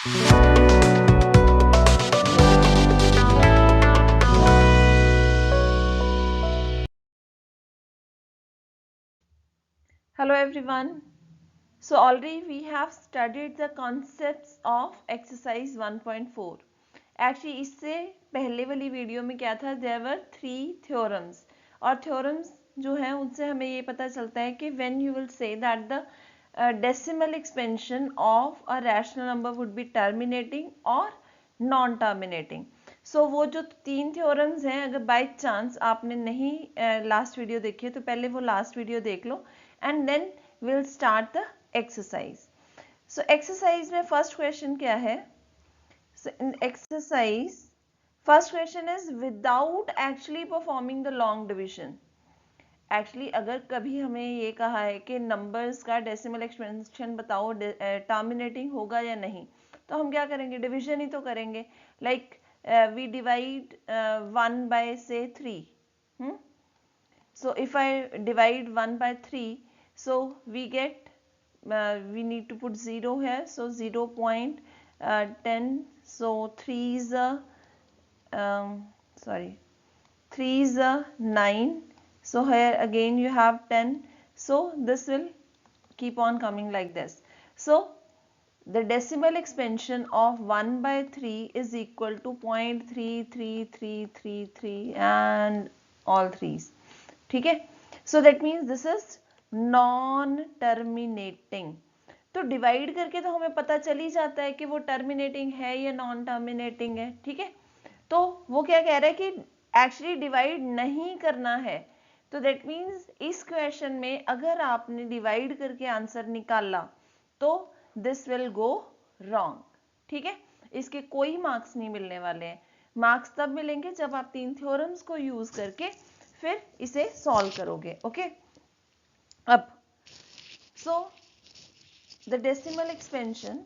Hello everyone. So already we have studied the concepts of exercise 1.4. Actually इससे पहले वाली video में क्या था, there were 3 theorems और theorems जो हैं उनसे हमें ये पता चलता है कि when you will say that the decimal expansion of a rational number would be terminating or non terminating. So वो जो 3 थ्योरम्स हैं, अगर बाय चांस आपने नहीं लास्ट वीडियो देखी है तो पहले वो लास्ट वीडियो देख लो and then will start the exercise. So exercise में फर्स्ट क्वेश्चन क्या है? So in exercise first question is without actually performing the long division. Actually अगर कभी हमें ये कहा है कि नंबर्स का डेसिमल एक्सपेंशन बताओ टर्मिनेटिंग होगा या नहीं, तो हम क्या करेंगे? डिवीजन ही तो करेंगे. लाइक वी डिवाइड 1 बाय से 3. So if I divide 1 by 3, so we get we need to put 0 here, so 0.10. so 3 is a 3 is a 9. So here again you have 10. So this will keep on coming like this. So the decimal expansion of 1 by 3 is equal to 0.33333 and all threes. ठीक है. So that means this is non terminating. तो divide करके तो हमें पता चल ही जाता है कि वो टर्मिनेटिंग है या नॉन टर्मिनेटिंग है. ठीक है. तो वो क्या कह रहा है कि एक्चुअली डिवाइड नहीं करना है. तो दैट मीन्स इस क्वेश्चन में अगर आपने डिवाइड करके आंसर निकाला तो दिस विल गो रॉन्ग. ठीक है. इसके कोई मार्क्स नहीं मिलने वाले हैं. मार्क्स तब मिलेंगे जब आप 3 थ्योरम्स को यूज करके फिर इसे सॉल्व करोगे. ओके. अब so the decimal expansion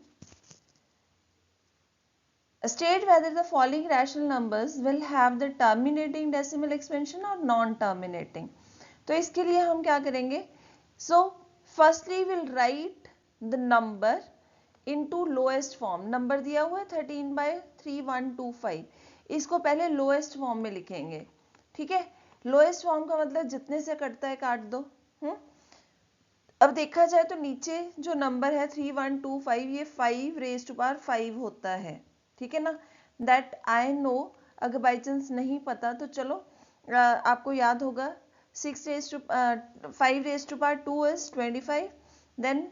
state whether the following rational numbers will have the terminating decimal expansion or non-terminating. तो इसके लिए हम क्या करेंगे? So firstly we'll write the number into lowest form. Number दिया हुआ है 13/3125. इसको पहले लोएस्ट फॉर्म में लिखेंगे. ठीक है. लोएस्ट फॉर्म का मतलब जितने से कटता है काट दो. अब देखा जाए तो नीचे जो नंबर है 3125, ये 5 रेज़ टू पावर 5 होता है. ठीक है ना. That I know. अगर बाई चांस नहीं पता तो चलो आपको याद होगा. 5 raise to power 2 is 25. Then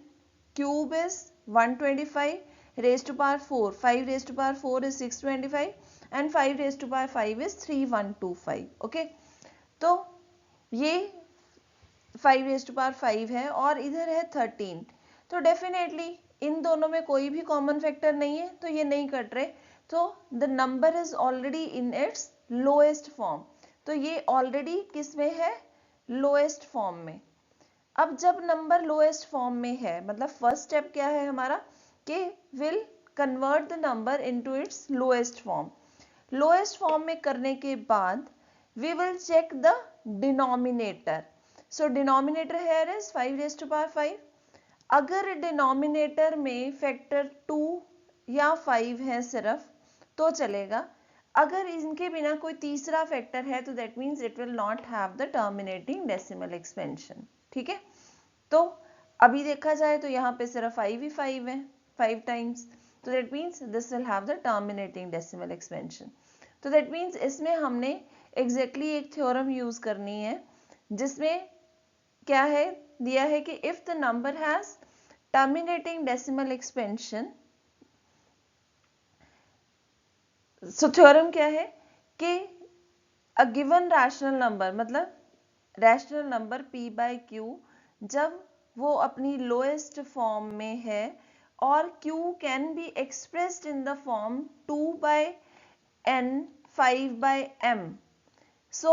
cube is 125. Raise to power 4, 5 raise to power 4 is 625 and 5 raise to power 5 is 3125. Okay. तो ये 5 रेज़ टू पावर 5 है और इधर है 13. तो डेफिनेटली इन दोनों में कोई भी कॉमन फैक्टर नहीं है तो ये नहीं कट रहे. तो the number is already in its lowest form. तो ये ऑलरेडी किस में है? लोएस्ट फॉर्म में. अब जब नंबर लोएस्ट फॉर्म में है मतलब फर्स्ट स्टेप क्या है हमारा कि will convert the number into its lowest form. Lowest form में करने के बाद we will check the denominator. So denominator here is 5 raise to power 5. अगर डिनोमिनेटर में फैक्टर 2 या 5 है सिर्फ तो चलेगा. अगर इनके बिना कोई तीसरा फैक्टर है तो that means it will not have the terminating decimal expansion. ठीक है. तो अभी देखा जाए तो यहाँ पे सिर्फ 5 ही 5 है 5 टाइम्स. तो that means this will have the terminating decimal expansion. तो दैट मीन्स इसमें हमने एग्जैक्टली एक थ्योरम यूज करनी है जिसमें क्या है दिया है कि if the number has terminating decimal expansion. So theorem क्या है कि अ गिवन रैशनल नंबर मतलब rational number p by q जब वो अपनी लोएस्ट फॉर्म में है और q can be expressed in the form 2/n 5/m. So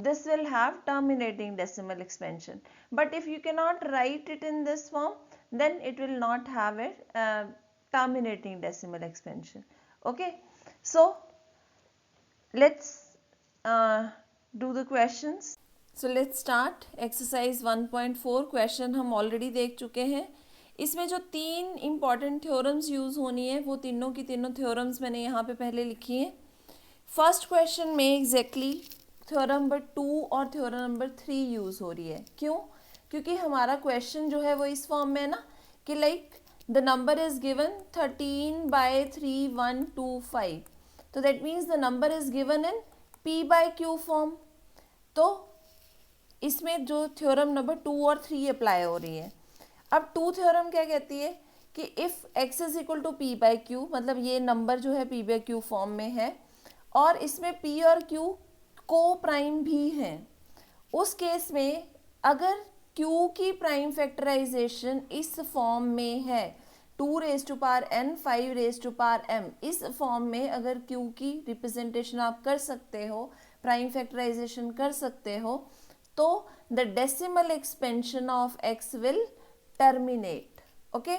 this will have terminating decimal expansion. But if you cannot write it in this form, then it will not have a terminating decimal expansion. Okay. So let's do the questions. So let's start exercise 1.4. Question हम already देख चुके हैं. इसमें जो 3 important theorems use होनी है वो तीनों की तीनों थ्योरम्स मैंने यहाँ पे पहले लिखी हैं। फर्स्ट क्वेश्चन में एग्जैक्टली थ्योरम नंबर 2 और थ्योरम नंबर 3 यूज़ हो रही है। क्यों? क्योंकि हमारा क्वेश्चन जो है वो इस फॉर्म में है ना कि like the number is given 13/3/125, तो that means the number is given in p/q form. तो इसमें जो थ्योरम नंबर 2 और 3 अप्लाई हो रही है। अब 2 थ्योरम क्या कहती है कि if x is equal to p/q, मतलब ये नंबर जो है p/q फॉर्म में है और इसमें p और q को प्राइम भी हैं, उस केस में अगर q की प्राइम फैक्टराइजेशन इस फॉर्म में है 2n 5m, इस फॉर्म में अगर q की रिप्रेजेंटेशन आप कर सकते हो, प्राइम फैक्टराइजेशन कर सकते हो, तो the decimal expansion of x will terminate. Okay.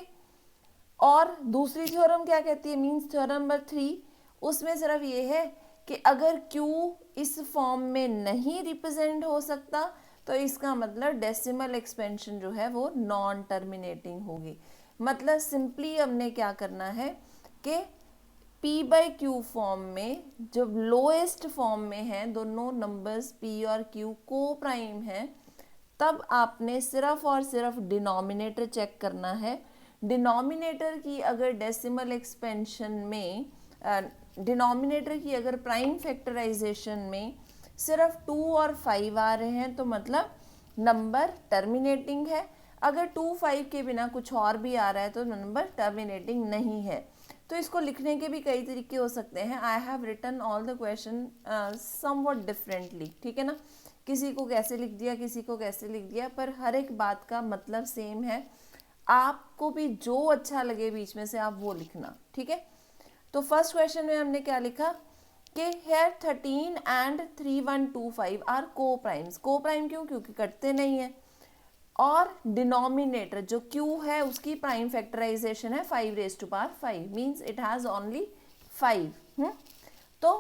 और दूसरी थ्योरम क्या कहती है, मीन्स थ्योरम नंबर 3, उसमें सिर्फ ये है कि अगर q इस फॉर्म में नहीं रिप्रेजेंट हो सकता तो इसका मतलब डेसिमल एक्सपेंशन जो है वो नॉन टर्मिनेटिंग होगी। मतलब सिंपली हमने क्या करना है कि p/q फॉर्म में जब लोएस्ट फॉर्म में है, दोनों नंबर्स p और q को प्राइम है, तब आपने सिर्फ और सिर्फ डिनोमिनेटर चेक करना है। डिनोमिनेटर की अगर डेसिमल एक्सपेंशन में डिनोमिनेटर की अगर प्राइम फैक्टराइजेशन में सिर्फ 2 और 5 आ रहे हैं तो मतलब नंबर टर्मिनेटिंग है। अगर 2, 5 के बिना कुछ और भी आ रहा है तो नंबर टर्मिनेटिंग नहीं है। तो इसको लिखने के भी कई तरीके हो सकते हैं। I have written all the question somewhat differently, ठीक है ना। किसी को कैसे लिख दिया, किसी को कैसे लिख दिया, पर हर एक बात का मतलब सेम है। आपको भी जो अच्छा लगे बीच में से आप वो लिखना, ठीक है। तो फर्स्ट क्वेश्चन में हमने क्या लिखा कि हेयर 13 एंड 3125 आर को प्राइम्स। को प्राइम क्यों? क्योंकि कटते नहीं है। और डिनोमिनेटर जो q है उसकी प्राइम फैक्टराइजेशन है 5⁵, मीन्स इट हैज ओनली 5। तो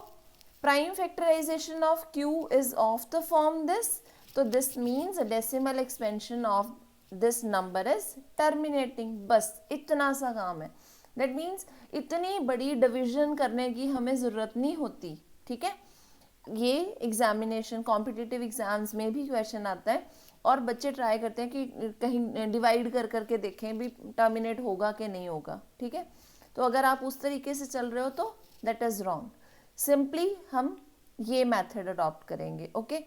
prime factorisation of q is of the form this, तो this means decimal expansion of this number is terminating. बस इतना सा काम है। दैट मीन्स इतनी बड़ी डिवीजन करने की हमें ज़रूरत नहीं होती, ठीक है। ये एग्जामिनेशन कॉम्पिटिटिव एग्जाम्स में भी क्वेश्चन आता है और बच्चे ट्राई करते हैं कि कहीं डिवाइड कर करके देखें भी टर्मिनेट होगा कि नहीं होगा, ठीक है। तो अगर आप उस तरीके से चल रहे हो तो दैट इज़ रॉन्ग। सिंपली हम ये मेथड अडॉप्ट करेंगे। ओके।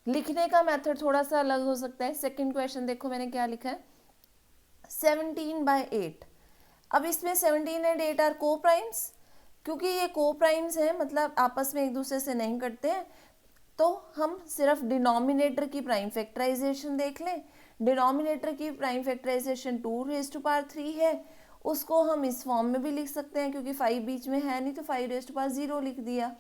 लिखने का मेथड थोड़ा सा अलग हो सकता है। सेकंड क्वेश्चन देखो मैंने क्या लिखा है, 17/8। अब इसमें 17 एंड 8 आर को प्राइम्स। क्योंकि ये को प्राइम्स हैं, मतलब आपस में एक दूसरे से नहीं कटते हैं, तो हम सिर्फ डिनोमिनेटर की प्राइम फैक्टराइजेशन देख लें। डिनोमिनेटर की प्राइम फैक्टराइजेशन 2⁵3 है, उसको हम इस फॉर्म में भी लिख सकते हैं क्योंकि 5 बीच में है नहीं, तो 5⁵0 लिख दिया।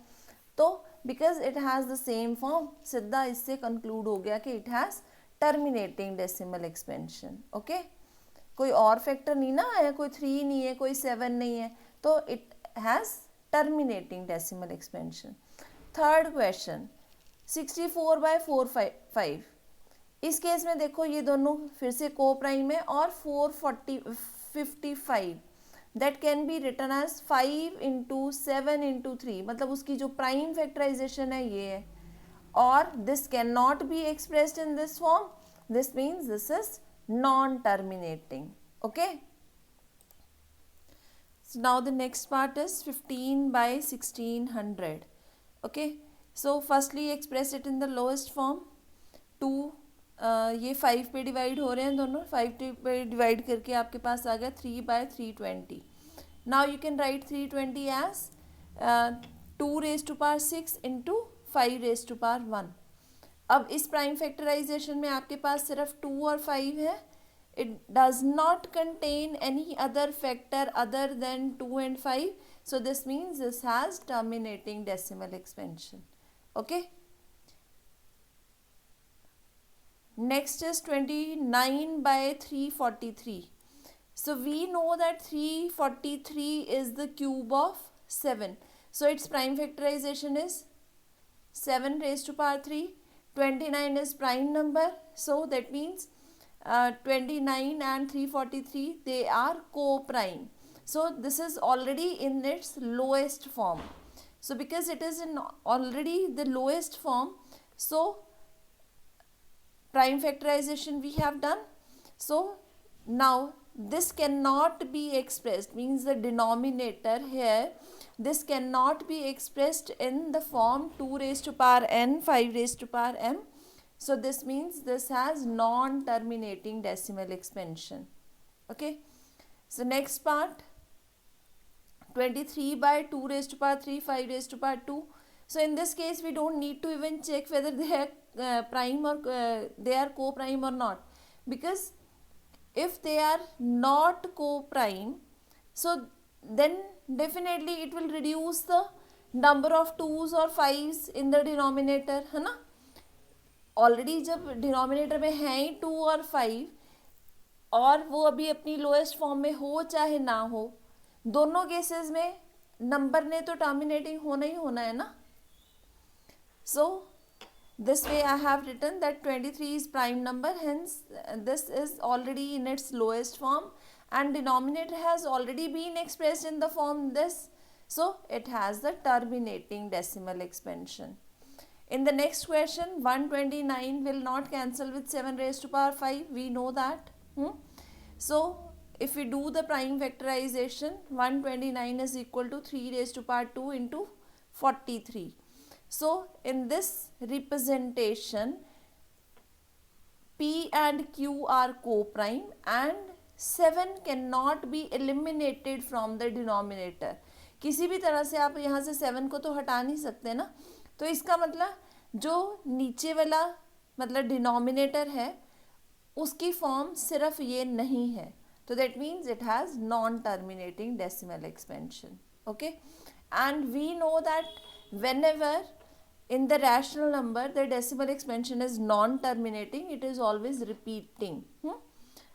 तो because it has the same form, सीधा इससे कंक्लूड हो गया कि it has terminating decimal expansion. Okay. कोई और फैक्टर नहीं ना आया, कोई 3 नहीं है, कोई 7 नहीं है, तो it has terminating decimal expansion. Third question 64/4/5। इस केस में देखो ये दोनों फिर से को प्राइम है और 455 that can be written as 5 × 7 × 3, मतलब उसकी जो प्राइम फैक्टराइजेशन है ये है। और this can not be expressed in this form, this means this is non terminating. Okay. So now the next part is 15/1600. Okay. So firstly express it in the lowest form. 2 ये 5 पे divide हो रहे हैं दोनों, 5 पे divide करके आपके पास आ गया 3/320. Now you can write 320 as 2⁶6 × 5⁵1. अब इस प्राइम फैक्टराइजेशन में आपके पास सिर्फ 2 और 5 है। It does not contain any other factor other than 2 and 5. So this means this has terminating decimal expansion. Okay. Next is 29/343. So we know that 343 is the cube of 7. So its prime factorization is 7⁵3. 29 is prime number. So that means 29 and 343, they are co-prime. So this is already in its lowest form. So because it is in already the lowest form, so prime factorization we have done. So now this cannot be expressed, means the denominator here, this cannot be expressed in the form 2 raised to power n, 5 raised to power m. So this means this has non-terminating decimal expansion. Okay. So next part, 23 by 2 raised to power 3, 5 raised to power 2. So in this case we don't need to even check whether they are prime or they are co-prime or not, because if they are not co-prime, so then definitely it will reduce the number of 2s or 5s in the denominator, है ना. Already जब denominator में है ही 2 और 5 और वो अभी अपनी लोएस्ट फॉर्म में हो चाहे ना हो, दोनों केसेस में नंबर ने तो टर्मिनेटिंग होना ही होना है ना. सो this way I have written that 23 is prime number, hence this is already in its lowest form and denominator has already been expressed in the form this, so it has the terminating decimal expansion. In the next question, 129 will not cancel with 7 raised to power 5, we know that. So if we do the prime factorization, 129 is equal to 3 raised to power 2 into 43. So in this representation, P and Q are co-prime and 7 cannot be eliminated from the denominator. किसी भी तरह से आप यहाँ से 7 को तो हटा नहीं सकते ना, तो इसका मतलब जो नीचे वाला मतलब डिनोमिनेटर है उसकी फॉर्म सिर्फ ये नहीं है, तो that means it has non terminating decimal expansion. Okay, and we know that whenever in the rational number the decimal expansion is non-terminating, it is always repeating.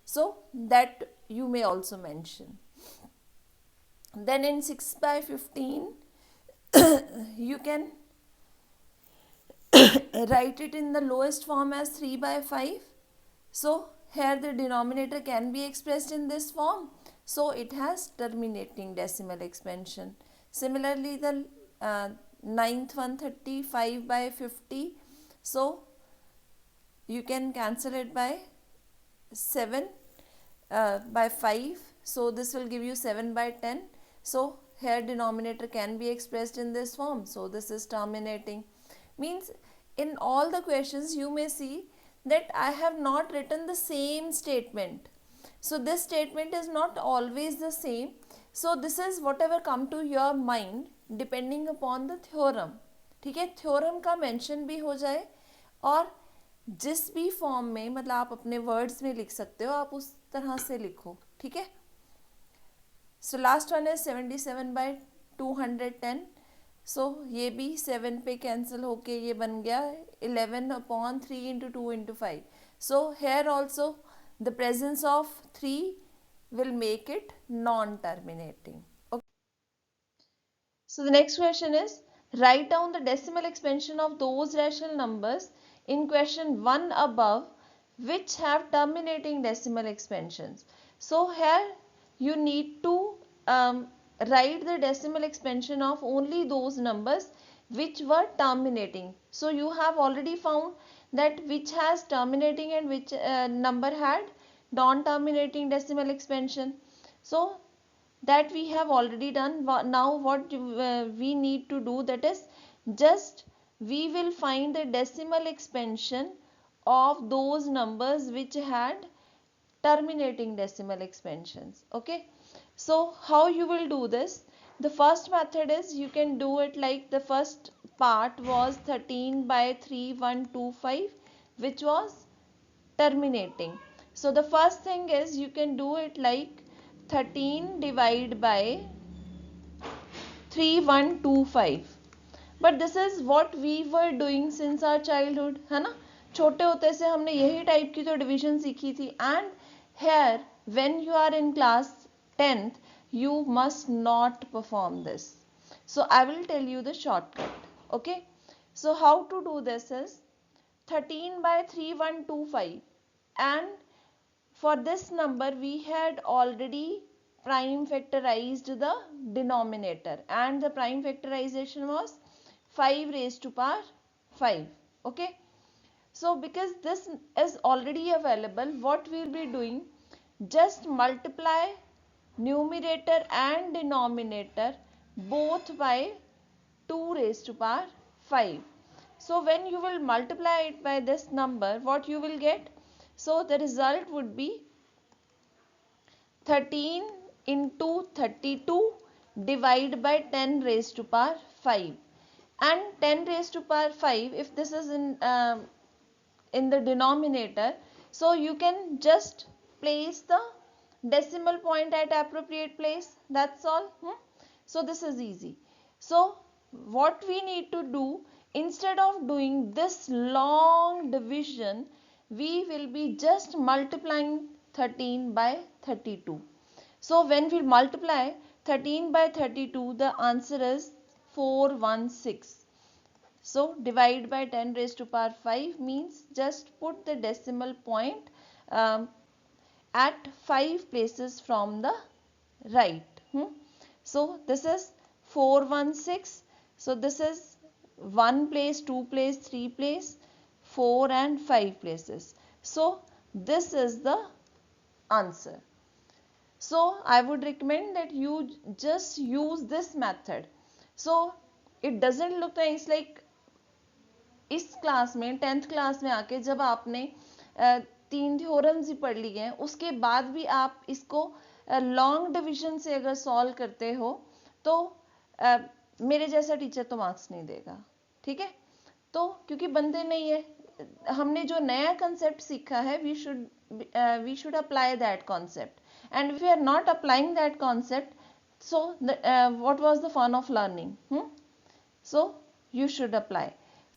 So that you may also mention. Then in 6 by 15 you can write it in the lowest form as 3 by 5. So here the denominator can be expressed in this form, so it has terminating decimal expansion. Similarly the ninth one, 35 by 50, so you can cancel it by 7 by 5, so this will give you 7 by 10. So here denominator can be expressed in this form, so this is terminating. Means in all the questions you may see that I have not written the same statement, so this statement is not always the same. So this is whatever come to your mind depending upon the theorem. ठीक है, theorem का mention भी हो जाए और जिस भी form में मतलब आप अपने वर्ड्स में लिख सकते हो, आप उस तरह से लिखो. ठीक है. सो लास्ट वन है 77 बाई 210. सो ये भी 7 पे कैंसिल होके ये बन गया 11 upon 3 into 2 into 5. So here also the presence of 3 will make it non-terminating. So the next question is, write down the decimal expansion of those rational numbers in question 1 above which have terminating decimal expansions. So here you need to write the decimal expansion of only those numbers which were terminating. So you have already found that which has terminating and which number had non-terminating decimal expansion. So that we have already done. Now what we need to do, that is just we will find the decimal expansion of those numbers which had terminating decimal expansions. Okay, so how you will do this? The first method is you can do it like the first part was 13 by 3125 which was terminating. So the first thing is you can do it like 13 divided by 3125. But this is what we were doing since our childhood, है ना. छोटे होते से हमने यही type की तो division सीखी थी. And here when you are in class 10th you must not perform this. So I will tell you the shortcut. Okay, so how to do this is 13 by 3125 and for this number we had already prime factorized the denominator, and the prime factorization was 5 raised to power 5. Okay, so because this is already available, what we will be doing, just multiply numerator and denominator both by 2 raised to power 5. So when you will multiply it by this number, what you will get? So the result would be 13 into 32 divided by 10 raised to power 5. And 10 raised to power 5, if this is in the denominator, so you can just place the decimal point at appropriate place. That's all. So this is easy. So what we need to do, instead of doing this long division, we will be just multiplying 13 by 32. So when we multiply 13 by 32, the answer is 416. So divide by 10 raised to power 5 means just put the decimal point at 5 places from the right. So this is 416. So this is 1 place, 2 place, 3 place, 4 and 5 places. So this is the answer. So I would recommend that you just use this method. So it doesn't look nice like इस class में 10th class में आके जब आपने 3 theorems ही पढ़ लिए हैं, उसके बाद भी आप इसको लॉन्ग डिवीजन से अगर सॉल्व करते हो तो मेरे जैसा टीचर तो मार्क्स नहीं देगा. ठीक है, तो क्योंकि बंदे नहीं है, हमने जो नया कंसेप्ट सीखा है, we should apply that concept, and if we are not applying that concept, so what was the fun of learning? So you should apply.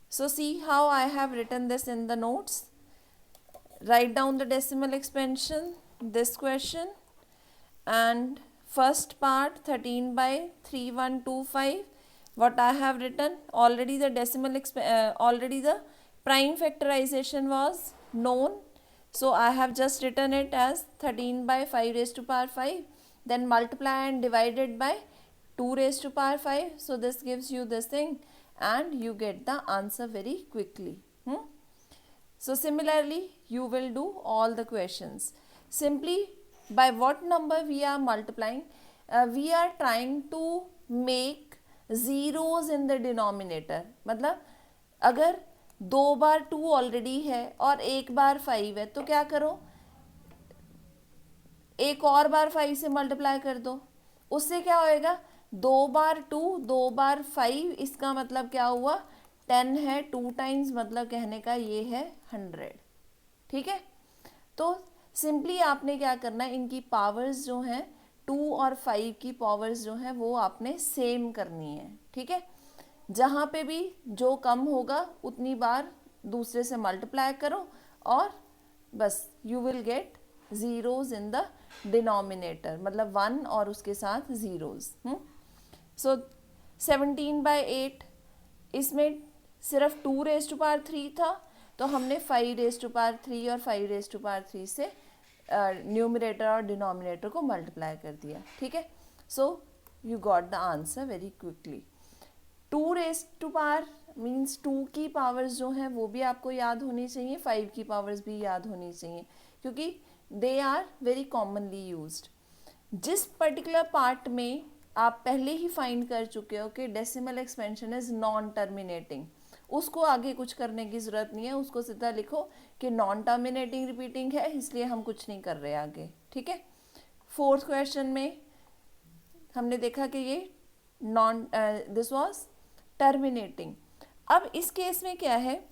So see how I have written this in the notes. Write down the decimal expansion, this question, and first part 13 by 3125. What I have written, already the decimal already the prime factorization was known, so I have just written it as 13 by 5 raised to power 5, then multiply and divide it by 2 raised to power 5. So this gives you this thing, and you get the answer very quickly. So similarly you will do all the questions. Simply by what number we are multiplying, we are trying to make zeros in the denominator. मतलब अगर 2 बार 2 already है और 1 बार 5 है, तो क्या करो, एक और बार 5 से मल्टीप्लाई कर दो. उससे क्या होएगा, 2 बार 2, 2 बार 5, इसका मतलब क्या हुआ, 10 है, 2 टाइम्स, मतलब कहने का ये है 100. ठीक है, तो सिंपली आपने क्या करना है, इनकी पावर्स जो हैं 2 और 5 की पावर्स जो हैं वो आपने सेम करनी है. ठीक है, जहाँ पे भी जो कम होगा उतनी बार दूसरे से मल्टीप्लाई करो, और बस you will get zeros in the denominator, मतलब 1 और उसके साथ zeros. So 17 by 8, इसमें सिर्फ 2 raised to power 3 था, तो हमने 5 raised to power 3 और 5 raised to power 3 से न्यूमरेटर और डिनोमिनेटर को मल्टीप्लाई कर दिया. ठीक है, so you got the answer very quickly. 2 raised to power means 2 की पावर्स जो हैं वो भी आपको याद होनी चाहिए, 5 की पावर्स भी याद होनी चाहिए, क्योंकि they are very commonly used. जिस पर्टिकुलर पार्ट में आप पहले ही फाइंड कर चुके हो कि decimal expansion is non terminating, उसको आगे कुछ करने की ज़रूरत नहीं है, उसको सीधा लिखो कि नॉन टर्मिनेटिंग रिपीटिंग है, इसलिए हम कुछ नहीं कर रहे आगे. ठीक है, 4th क्वेश्चन में हमने देखा कि ये दिस वाज टर्मिनेटिंग. अब इस केस में क्या है,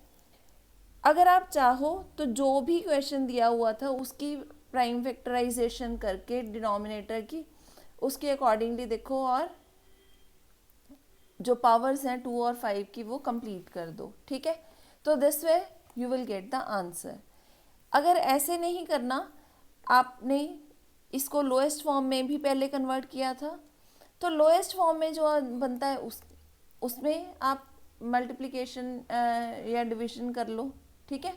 अगर आप चाहो तो जो भी क्वेश्चन दिया हुआ था उसकी प्राइम फैक्टराइजेशन करके डिनोमिनेटर की, उसके अकॉर्डिंगली देखो, और जो पावर्स हैं 2 और 5 की वो कंप्लीट कर दो. ठीक है, तो this way you will get the answer. अगर ऐसे नहीं करना, आपने इसको लोएस्ट फॉर्म में भी पहले कन्वर्ट किया था, तो लोएस्ट फॉर्म में जो बनता है उसमें आप मल्टीप्लिकेशन या डिवीजन कर लो. ठीक है,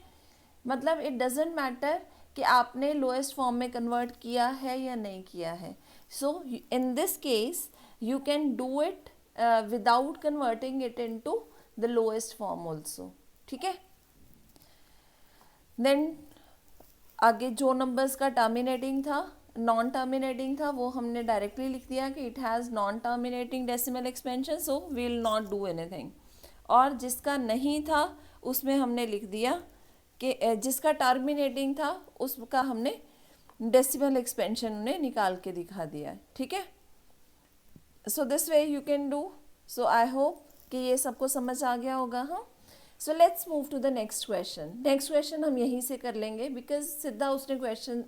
मतलब इट डजेंट मैटर कि आपने लोएस्ट फॉर्म में कन्वर्ट किया है या नहीं किया है. So in this case you can do it without converting it into the lowest form also. ठीक है. देन आगे जो नंबर्स का टर्मिनेटिंग था, नॉन टर्मिनेटिंग था, वो हमने डायरेक्टली लिख दिया कि it has non terminating decimal expansion, so we will not do anything. और जिसका नहीं था उसमें हमने लिख दिया कि जिसका टर्मिनेटिंग था उसका हमने डेसिमल एक्सपेंशन ने निकाल के दिखा दिया. ठीक है. So this way you can do. So I hope कि ये सबको समझ आ गया होगा. हाँ. So let's move to the next question. Next question हम यहीं से कर लेंगे बिकॉज सीधा उसने क्वेश्चन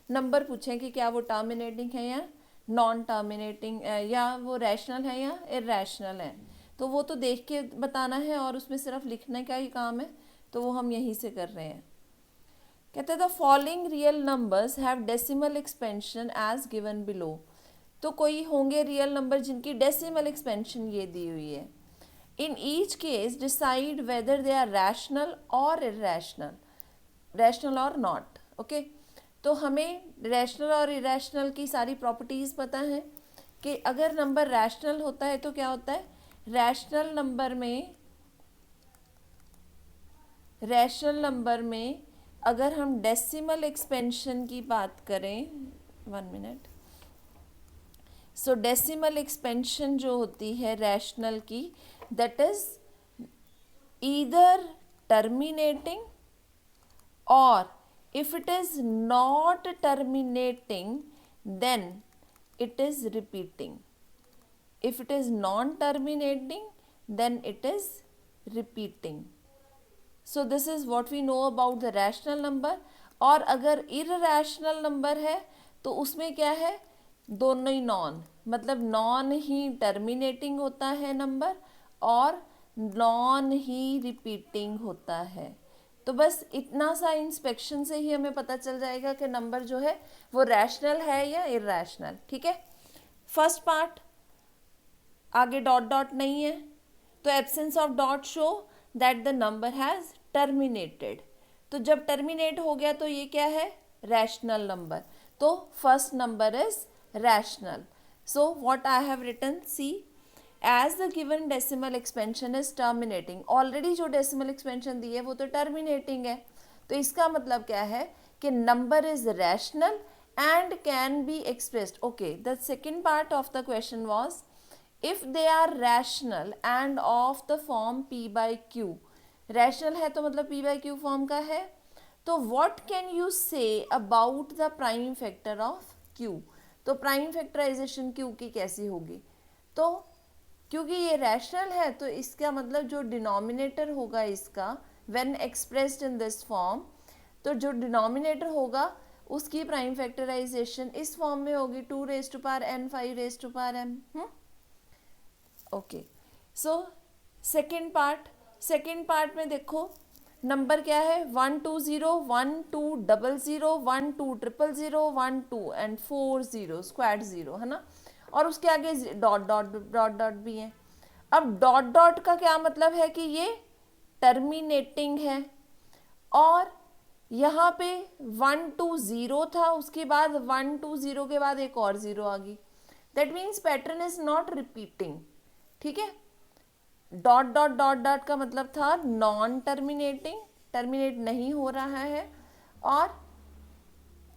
नंबर पूछे कि क्या वो टर्मिनेटिंग है या नॉन टर्मिनेटिंग, या वो रैशनल है या इरैशनल है. तो वो तो देख के बताना है और उसमें सिर्फ लिखने का ही काम है, तो वो हम यहीं से कर रहे हैं. कहते हैं the following real numbers have decimal expansion as given below. तो कोई होंगे रियल नंबर जिनकी डेसिमल एक्सपेंशन ये दी हुई है. In each case, decide whether they are rational or irrational, rational or not. Okay? तो हमें रैशनल और इरेशनल की सारी प्रॉपर्टीज़ पता है कि अगर नंबर रैशनल होता है तो क्या होता है. रैशनल नंबर में अगर हम डेसिमल एक्सपेंशन की बात करें, 1 मिनट. सो डेसिमल एक्सपेंशन जो होती है रैशनल की, that is either terminating, or if it is not terminating then it is repeating. If it is non-terminating then it is repeating. So this is what we know about the rational number. और अगर irrational number है तो उसमें क्या है, दोनों ही non, मतलब non ही terminating होता है नंबर और नॉन ही रिपीटिंग होता है. तो बस इतना सा इंस्पेक्शन से ही हमें पता चल जाएगा कि नंबर जो है वो रैशनल है या इरैशनल. ठीक है. फर्स्ट पार्ट, आगे डॉट डॉट नहीं है तो absence of dot show that the number has terminated. तो जब टर्मिनेट हो गया तो ये क्या है, रैशनल नंबर. तो first number is rational. So what I have written, see as the given decimal expansion is terminating. Already जो डेसिमल एक्सपेंशन दी है वो तो टर्मिनेटिंग है. तो इसका मतलब क्या है कि number is rational and can be expressed. Okay, the second part of the question was if they are rational and of the form p by Q. Rational है तो मतलब p बाई क्यू फॉर्म का है. तो what can you say about the prime factor of q. तो prime factorisation q की कैसी होगी. तो क्योंकि ये रैशनल है तो इसका मतलब जो डिनोमिनेटर होगा इसका when expressed in this form, तो जो डिनोमिनेटर होगा उसकी प्राइम फैक्टराइजेशन इस फॉर्म में होगी 2 raise to power n 5 raise to power m. Okay. So second part में देखो नंबर क्या है, 1 2 0 1 2 0 0 1 2 0 0 1 2 एंड 4 0 स्क्वाड 0 है ना. और उसके आगे डॉट डॉट डॉट डॉट भी है. अब डॉट डॉट का क्या मतलब है कि ये टर्मिनेटिंग है. और यहाँ पे 1 2 0 था, उसके बाद 1 2 0 के बाद एक और 0 आ गई. That means pattern is not repeating. ठीक है. डॉट डॉट डॉट डॉट का मतलब था नॉन टर्मिनेटिंग, टर्मिनेट नहीं हो रहा है और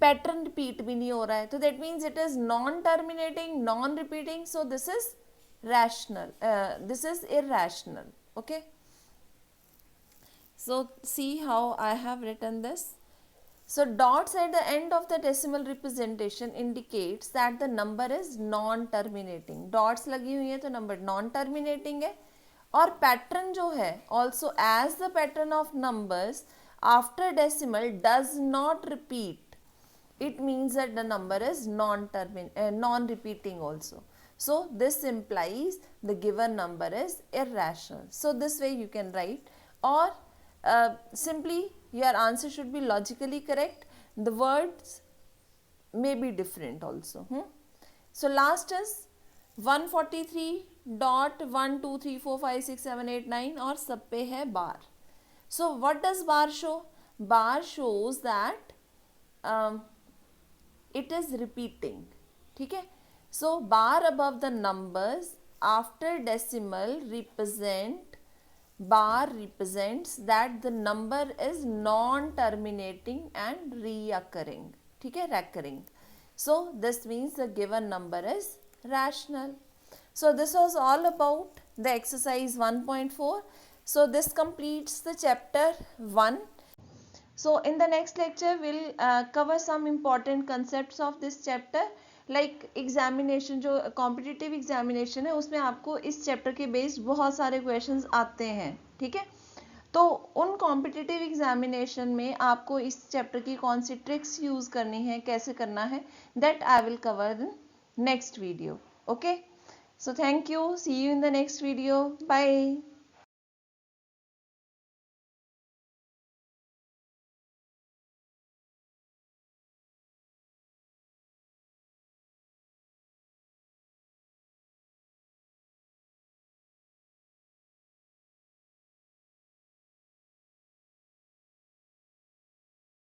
पैटर्न रिपीट भी नहीं हो रहा है. तो that means it is non terminating, non repeating. So this is rational, this is irrational. Okay. So see how I have written this. So dots at the end of the decimal representation indicates that the number is non-terminating. Dots लगी हुई है तो number non-terminating है. और pattern जो है also as the pattern of numbers after decimal does not repeat, it means that the number is non-repeating also. So this implies the given number is irrational. So this way you can write, or simply your answer should be logically correct. The words may be different also. So last is 143.123456789 और सब पे है बार. So what does bar show? Bar shows that it is repeating. ठीक है, so bar above the numbers after decimal bar represents that the number is non-terminating and reoccurring. ठीक है, recurring. So this means the given number is rational. So this was all about the exercise 1.4. So this completes the chapter 1. So in the next lecture we'll cover some important concepts of this chapter, like examination, जो competitive examination है उसमें आपको इस chapter के based बहुत सारे questions आते हैं. ठीक है, तो उन कॉम्पिटिटिव एग्जामिनेशन में आपको इस चैप्टर की कौन सी ट्रिक्स यूज करनी है, कैसे करना है, that I will cover in next video. Okay, so thank you, see you in the next video, bye.